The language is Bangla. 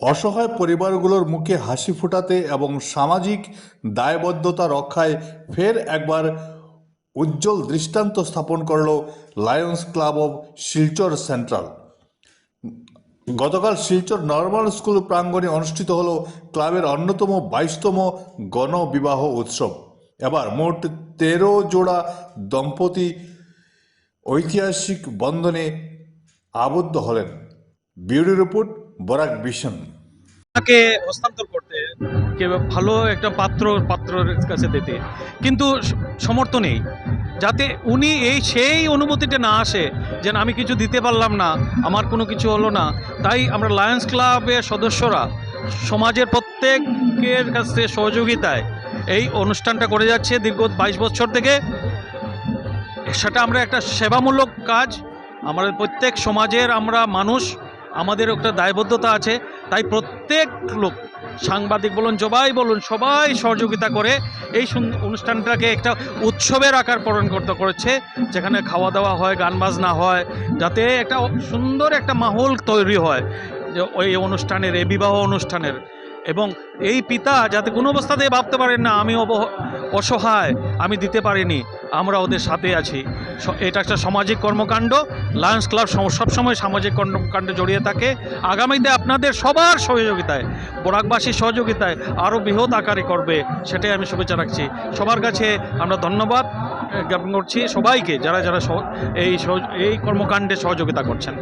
অসহায় পরিবারগুলোর মুখে হাসি ফোটাতে এবং সামাজিক দায়বদ্ধতা রক্ষায় ফের একবার উজ্জ্বল দৃষ্টান্ত স্থাপন করল Lions club of Silchar central. গতকাল শিলচর নর্মাল স্কুল প্রাঙ্গণে অনুষ্ঠিত হল ক্লাবের অন্যতম 22তম গণবিবাহ উৎসব। এবার মোট 13 জোড়া দম্পতি ঐতিহাসিক বন্ধনে আবদ্ধ হলেন। Bureau report, Barak vision. তাকে হস্তান্তর করতে ভালো একটা পাত্রের কাছে দিতে, কিন্তু সমর্থ নেই, যাতে উনি সেই অনুভূতিটা না আসে যে আমি কিছু দিতে পারলাম না, আমার কোনো কিছু হলো না। তাই আমরা লায়ন্স ক্লাবের সদস্যরা সমাজের প্রত্যেকের কাছ থেকে সহযোগিতায় এই অনুষ্ঠানটা করে যাচ্ছে দীর্ঘ 22 বছর থেকে। সেটা আমরা একটা সেবামূলক কাজ, আমাদের প্রত্যেক সমাজের আমরা মানুষ, আমাদের একটা দায়বদ্ধতা আছে। তাই প্রত্যেক লোক, সাংবাদিক বলুন, সবাই সহযোগিতা করে এই অনুষ্ঠানটাকে একটা উৎসবের আকার প্রদান করেছে, যেখানে খাওয়া দাওয়া হয়, গান বাজনা হয়, যাতে একটা সুন্দর একটা মাহৌল তৈরি হয় যে ওই অনুষ্ঠানের, এই বিবাহ অনুষ্ঠানের। এবং এই পিতা যাতে কোনো অবস্থাতেই ভাবতে পারেন না আমি অসহায়, আমি দিতে পারিনি, আমরা ওদের সাথে আছি। এটা একটা সামাজিক কর্মকাণ্ড। লায়ন্স ক্লাব সবসময় সামাজিক কর্মকাণ্ডে জড়িয়ে থাকে। আগামীতে আপনাদের সবার সহযোগিতায়, বরাকবাসীর সহযোগিতায় আরও বৃহৎ আকারে করবে, সেটাই আমি শুভেচ্ছা রাখছি। সবার কাছে আমরা ধন্যবাদ জ্ঞাপন করছি সবাইকে, যারা এই কর্মকাণ্ডে সহযোগিতা করছেন।